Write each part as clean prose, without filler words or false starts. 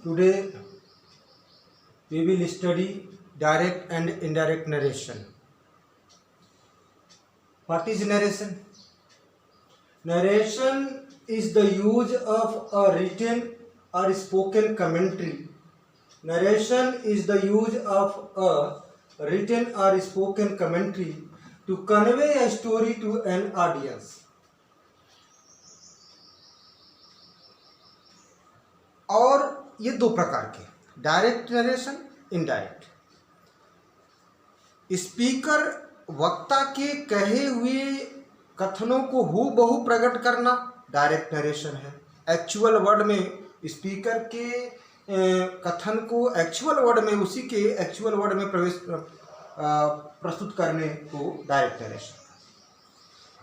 Today we will study direct and indirect narration. What is narration? Narration is the use of a written or spoken commentary. Narration is the use of a written or spoken commentary to convey a story to an audience. और ये दो प्रकार के, direct narration, indirect. Speaker वक्ता के कहे हुए कथनों को हूबहू प्रकट करना डायरेक्ट नरेशन है। एक्चुअल वर्ड में स्पीकर के कथन को एक्चुअल वर्ड में, उसी के एक्चुअल वर्ड में प्रस्तुत करने को डायरेक्ट नरेशन।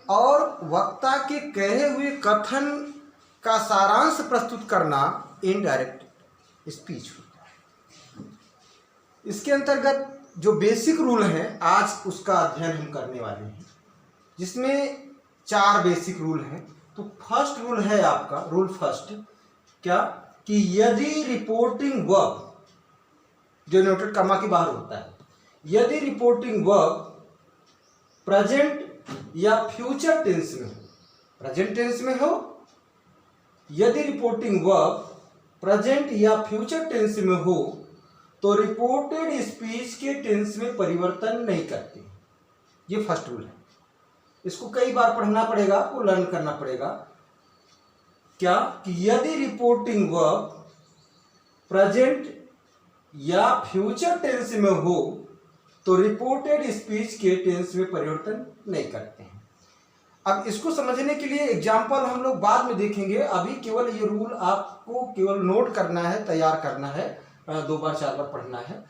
और वक्ता के कहे हुए कथन का सारांश प्रस्तुत करना इनडायरेक्ट स्पीच होता है। इसके अंतर्गत जो बेसिक रूल है आज उसका अध्ययन हम करने वाले हैं, जिसमें 4 बेसिक रूल हैं। तो फर्स्ट रूल है आपका, रूल फर्स्ट क्या, कि यदि रिपोर्टिंग वर्ब, जो नोटेड कॉमा के बाहर होता है, यदि रिपोर्टिंग वर्ब प्रेजेंट या फ्यूचर टेंस में हो, प्रेजेंट टेंस में हो, यदि रिपोर्टिंग वर्ब प्रेजेंट या फ्यूचर टेंस में हो तो रिपोर्टेड स्पीच के टेंस में परिवर्तन नहीं करती। ये फर्स्ट रूल है। इसको कई बार पढ़ना पड़ेगा, आपको लर्न करना पड़ेगा। क्या, कि यदि रिपोर्टिंग वर्ब प्रेजेंट या फ्यूचर टेंस में हो तो रिपोर्टेड स्पीच के टेंस में परिवर्तन नहीं करते हैं। अब इसको समझने के लिए एग्जाम्पल हम लोग बाद में देखेंगे। अभी केवल ये रूल आपको केवल नोट करना है, तैयार करना है, 2 बार 4 बार पढ़ना है।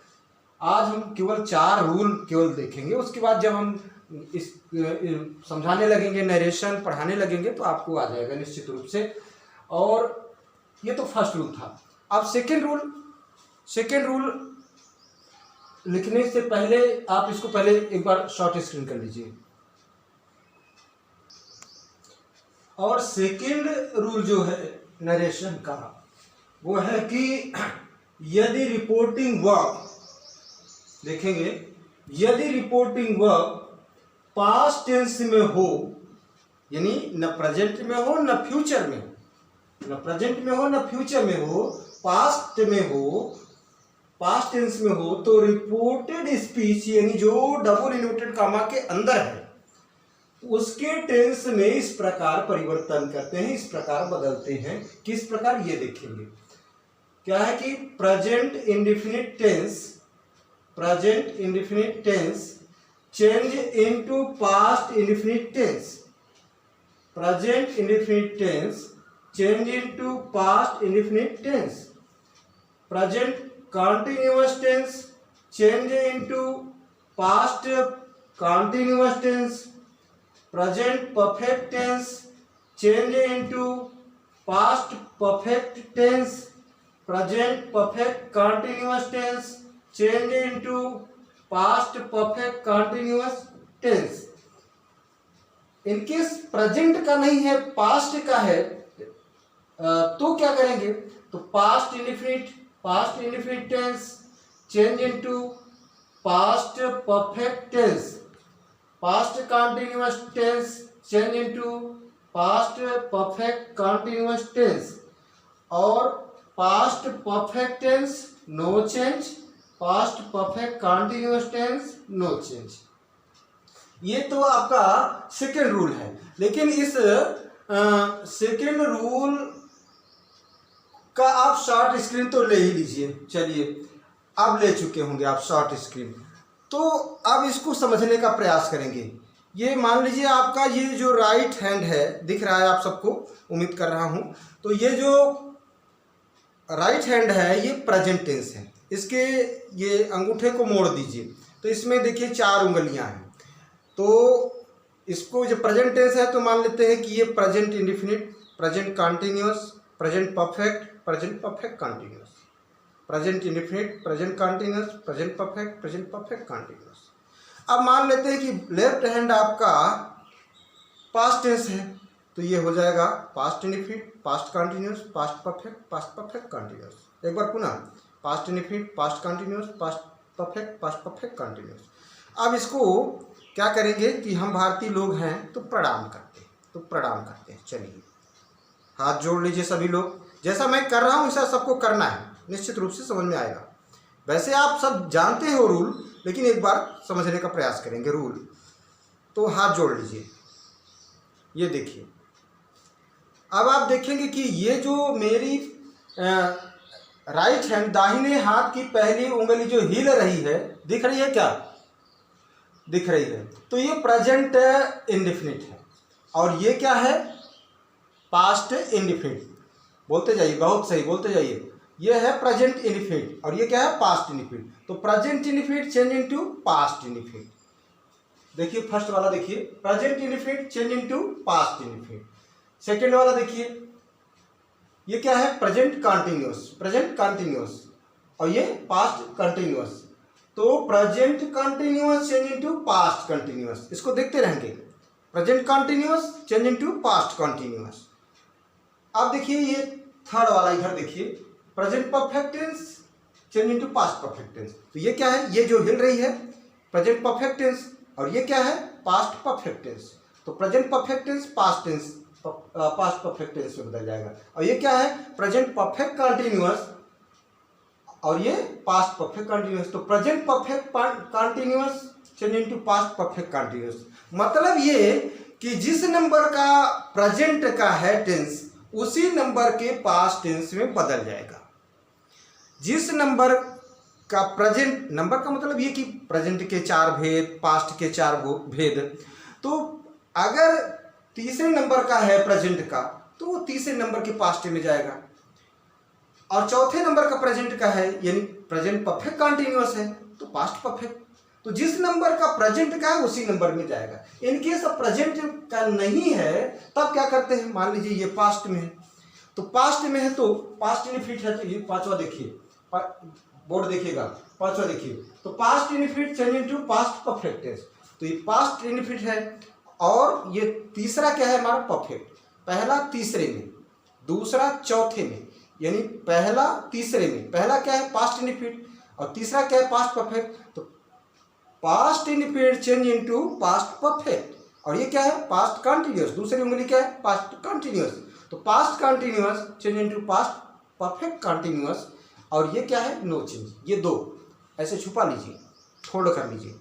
आज हम केवल 4 रूल केवल देखेंगे। उसके बाद जब हम इस समझाने लगेंगे, नरेशन पढ़ाने लगेंगे, तो आपको आ जाएगा निश्चित रूप से। और ये तो फर्स्ट रूल था। अब सेकेंड रूल लिखने से पहले आप इसको पहले एक बार शॉर्ट स्क्रीन कर लीजिए। और सेकेंड रूल जो है नरेशन का, वो है कि यदि रिपोर्टिंग वर्ब, देखेंगे, यदि रिपोर्टिंग वर्ब पास्ट टेंस में हो, यानी न प्रेजेंट में हो न फ्यूचर में हो, न प्रेजेंट में हो न फ्यूचर में हो, पास्ट में हो, पास्ट टेंस में हो, तो रिपोर्टेड स्पीच यानी जो डबल इन्वर्टेड कॉमा के अंदर है उसके टेंस में इस प्रकार परिवर्तन करते हैं, इस प्रकार बदलते हैं। किस प्रकार, ये देखेंगे। क्या है कि present indefinite tense, present indefinite tense change into past indefinite tense, present indefinite tense change into past indefinite tense, present continuous tense change into past continuous tense, present perfect tense change into past perfect tense, present perfect continuous tense change into past perfect continuous tense। In case present का नहीं है, past का है, तो क्या करेंगे, तो past indefinite tense change into past perfect tense, past continuous tense change into past perfect continuous tense, और past perfect tense no change, past perfect continuous tense no change. ये तो आपका सेकेंड रूल है। लेकिन इस सेकेंड रूल का आप short screen तो ले ही लीजिए। चलिए, अब ले चुके होंगे आप शॉर्ट स्क्रीन, तो अब इसको समझने का प्रयास करेंगे। ये मान लीजिए आपका ये जो राइट हैंड है, दिख रहा है आप सबको, उम्मीद कर रहा हूँ। तो ये जो राइट हैंड है ये प्रेजेंट टेंस है। इसके ये अंगूठे को मोड़ दीजिए, तो इसमें देखिए 4 उंगलियां हैं। तो इसको जो प्रेजेंट टेंस है तो मान लेते हैं कि ये present indefinite, present continuous, present perfect, present perfect continuous, present indefinite, present continuous, present perfect continuous. अब मान लेते हैं कि लेफ्ट हैंड आपका पास्ट टेंस है, तो ये हो जाएगा past indefinite, past continuous, past perfect continuous, एक बार पुनः, past indefinite, past continuous, past perfect, past perfect continuous. अब इसको क्या करेंगे कि हम भारतीय लोग हैं तो प्रणाम करते हैं, तो प्रणाम करते हैं। चलिए हाथ जोड़ लीजिए सभी लोग, जैसा मैं कर रहा हूँ ऐसा सबको करना है, निश्चित रूप से समझ में आएगा। वैसे आप सब जानते हो रूल, लेकिन एक बार समझने का प्रयास करेंगे रूल। तो हाथ जोड़ लीजिए, ये देखिए। अब आप देखेंगे कि ये जो मेरी राइट हैंड, दाहिने हाथ की पहली उंगली जो हिल रही है, दिख रही है क्या? दिख रही है। तो ये प्रेजेंट इंडेफिनिट है, और ये क्या है? Past indefinite. बोलते जाइए, बहुत सही बोलते जाइए। ये है प्रेजेंट इंडेफिनिट, और ये क्या है? Past indefinite. तो present indefinite change into past indefinite. देखिए फर्स्ट वाला देखिए, present indefinite change into past indefinite. Second वाला देखिए, ये क्या है? प्रेजेंट कंटिन्यूअस, प्रेजेंट कंटिन्यूअस, और ये पास्ट कंटिन्यूअस। तो present continuous change into past continuous, इसको देखते रहेंगे। Present continuous change into past continuous. अब देखिए ये थर्ड वाला, इधर देखिए, present perfect tense change into past perfect tense. तो ये क्या है? ये जो हिल रही है प्रेजेंट परफेक्ट टेंस, और ये क्या है? Past perfect tense. तो present perfect tense past tense, past perfect tense में बदल जाएगा। और ये क्या है? प्रेजेंट परफेक्ट कंटिन्यूअस, और ये पास्ट परफेक्ट कंटिन्यूअस। तो present perfect continuous change into past perfect continuous. मतलब ये कि जिस नंबर का प्रेजेंट का है टेंस, उसी नंबर के पास्ट टेंस में बदल जाएगा। जिस नंबर का प्रेजेंट, नंबर का मतलब ये कि प्रेजेंट के 4 भेद, पास्ट के 4 भेद। तो अगर तीसरे नंबर का है प्रेजेंट का, तो वो तीसरे नंबर के पास्ट में जाएगा। और चौथे नंबर का प्रेजेंट का है, यानी प्रेजेंट परफेक्ट कंटिन्यूअस है, तो पास्ट परफेक्ट। तो जिस नंबर का प्रेजेंट का है उसी नंबर में जाएगा। इनकेस अब प्रेजेंट का नहीं है, तब क्या करते हैं? मान लीजिए ये पास्ट में है, तो पास्ट में है तो पास्ट इंडेफिनिट है, तो ये पांचवा देखिए, बोर्ड देखिएगा, पांचवा देखिए। तो past indefinite change into past perfect tense. तो ये पास्ट इंडेफिनिट है, और ये तीसरा क्या है हमारा? परफेक्ट। पहला तीसरे में, दूसरा चौथे में, यानी पहला तीसरे में। पहला क्या है? पास्ट इंडेफिनिट, और तीसरा क्या है? Past perfect. तो past indefinite change into past perfect, और ये क्या है? Past continuous. दूसरी उंगली क्या है? Past continuous. तो past continuous change into past perfect continuous, और ये क्या है? No change. ये दो ऐसे छुपा लीजिए, फोल्ड कर लीजिए।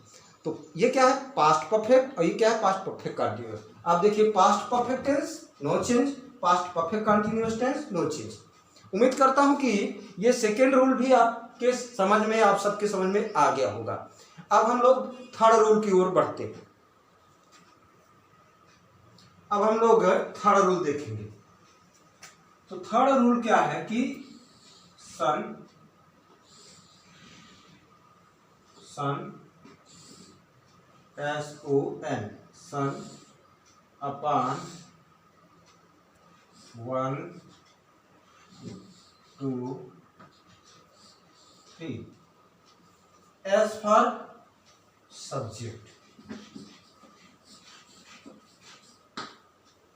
तो ये क्या है? पास्ट परफेक्ट, और ये क्या है? Past perfect continuous. आप देखिए, past perfect tense no change, past perfect continuous tense no change. उम्मीद करता हूं कि ये सेकेंड रूल भी आपके समझ में, आप सबके समझ में आ गया होगा। अब हम लोग थर्ड रूल की ओर बढ़ते हैं। अब हम लोग थर्ड रूल देखेंगे। तो थर्ड रूल क्या है कि son SON, son upon 1 2 3, S for subject,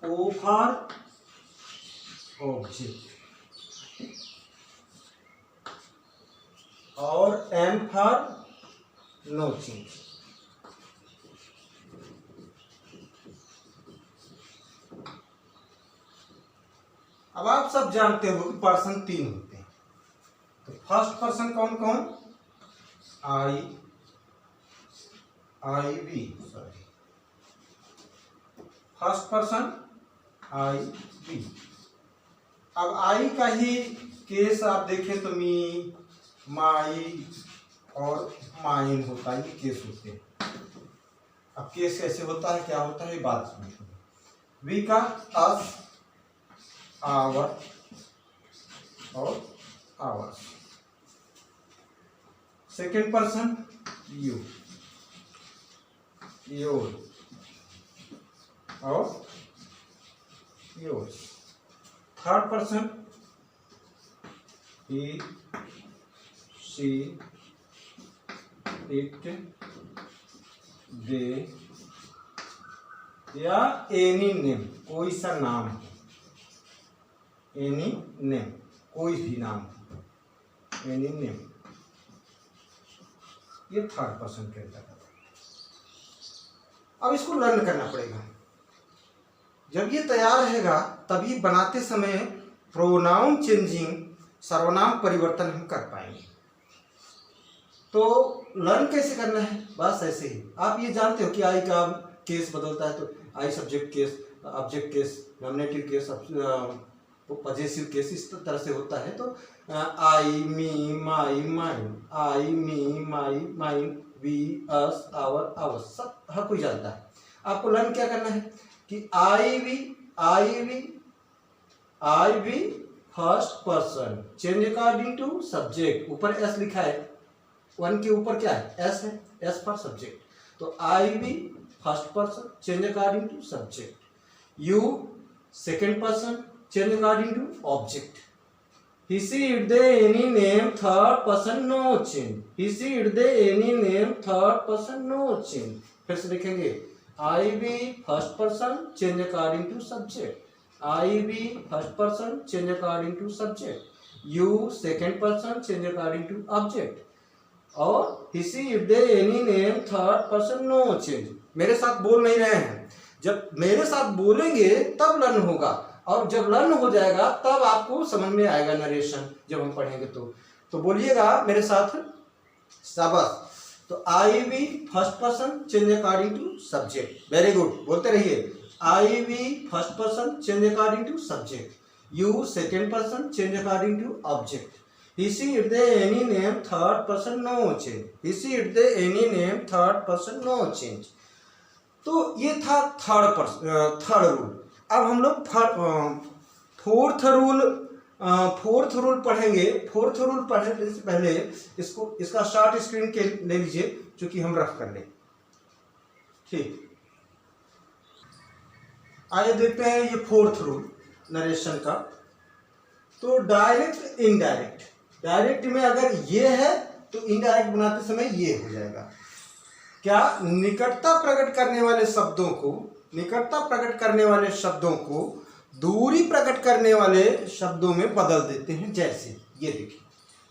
O for object, और N फॉर नो चेंज। अब आप सब जानते हो कि पर्सन 3 होते हैं। तो फर्स्ट पर्सन कौन कौन? IB, sorry, first person IB। अब आई का ही केस आप देखें तो मी, माई और माइन होता है, ये केस होते हैं। अब केस कैसे होता है, क्या होता है, बात सुनिए। वी का अस, आवर और ours. Second person you, your और yours. Third person he, she, it, they, या एनी नेम, कोई सा नाम, एनी नेम, कोई भी नाम। एनी नेम, ये थर्ड पर्सन के अंदर। अब इसको लर्न करना पड़ेगा। जब ये तैयार रहेगा तभी बनाते समय प्रोनाउन चेंजिंग, सर्वनाम परिवर्तन हम कर पाएंगे। तो लर्न कैसे करना है? बस ऐसे ही। आप ये जानते हो कि आई का केस बदलता है, तो I subject case, object case, nominative case, possessive case, इस तरह से होता है। तो I, me, my, mine, I, me, my, mine, we, us, our, our, सब हर कोई जानता है। आपको लर्न क्या करना है कि I we first person change according to subject, ऊपर एस लिखा है, वन के ऊपर क्या है? एस है, एस फॉर सब्जेक्ट। तो I we first person change according to subject, you second person change according to object, he she it they any name third person no change, he she it they any name third person no change। फिर से देखेंगे, I we first person change according to subject, I we first person change according to subject, you second person change according to object, और he she it they any name third person no change। मेरे साथ बोल नहीं रहे हैं, जब मेरे साथ बोलेंगे तब लर्न होगा, और जब लर्न हो जाएगा तब आपको समझ में आएगा नरेशन जब हम पढ़ेंगे। तो बोलिएगा मेरे साथ, शाबाश। तो I we first person change according to subject, very good, बोलते रहिए। I we first person change according to subject, you second person change according to object, he she it they any name third person no change, he she it they any name third person no change। तो ये था third rule. अब हम लोग fourth rule पढ़ेंगे। Fourth rule पढ़ने से पहले इसका शॉर्ट स्क्रीन के ले लीजिए, क्योंकि हम रफ कर लें। ठीक, आइए देखते हैं ये फोर्थ रूल नरेशन का। तो डायरेक्ट इनडायरेक्ट, डायरेक्ट में अगर ये है तो इनडायरेक्ट बनाते समय ये हो जाएगा। क्या? निकटता प्रकट करने वाले शब्दों को, निकटता प्रकट करने वाले शब्दों को दूरी प्रकट करने वाले शब्दों में बदल देते हैं। जैसे ये देखिए,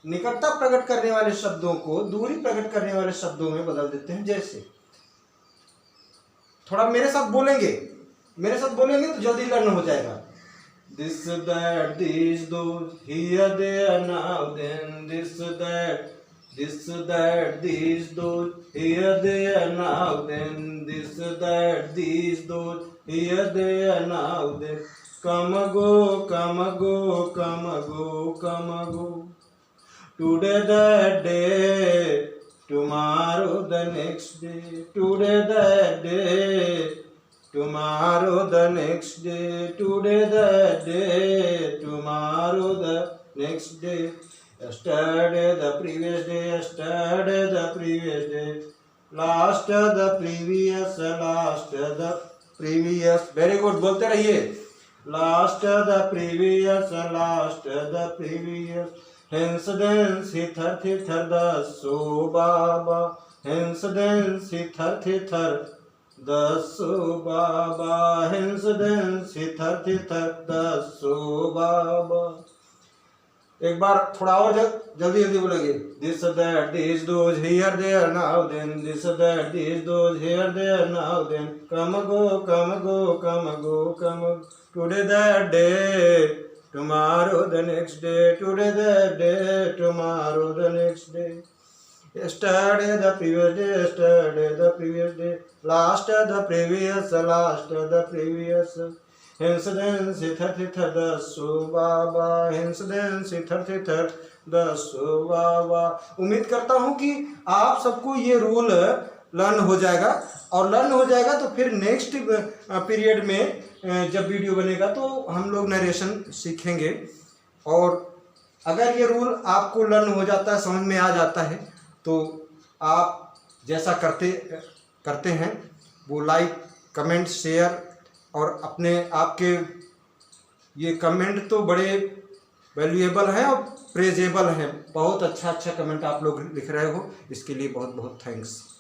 निकटता प्रकट करने वाले शब्दों को दूरी प्रकट करने वाले शब्दों में बदल देते हैं। जैसे थोड़ा मेरे साथ बोलेंगे तो जल्दी लर्न हो जाएगा। This that this those here there now then, this that this that these those here there now then, this that these those here there now then, come go come go come go come go, today that day tomorrow the next day, today that day tomorrow the next day, today that day tomorrow the next day, yesterday the previous day, yesterday the previous day, last the previous, last the previous, very good, बोलते रहिए। last the previous, last the previous, hence thence hither thither thus so baba, hence thence hither thither thus so baba, hence thence hither thither thus so baba। एक बार थोड़ा और जल्दी बोलेंगे। This that this those here there now then, this that this those here there now then, come go come go come go come, today that day tomorrow the next day, today that day tomorrow the next day, yesterday the previous day, yesterday the previous day, last the previous, last the previous, hence thence hither thither thus so baba, hence thence hither thither thus so baba। उम्मीद करता हूँ कि आप सबको ये rule learn हो जाएगा, और लर्न हो जाएगा तो फिर नेक्स्ट पीरियड में जब वीडियो बनेगा तो हम लोग नरेशन सीखेंगे। और अगर ये रूल आपको लर्न हो जाता है, समझ में आ जाता है, तो आप जैसा करते हैं वो लाइक, कमेंट, शेयर, और अपने आपके ये कमेंट तो बड़े वैल्यूएबल हैं और प्रेजेबल हैं। बहुत अच्छा कमेंट आप लोग लिख रहे हो, इसके लिए बहुत बहुत थैंक्स।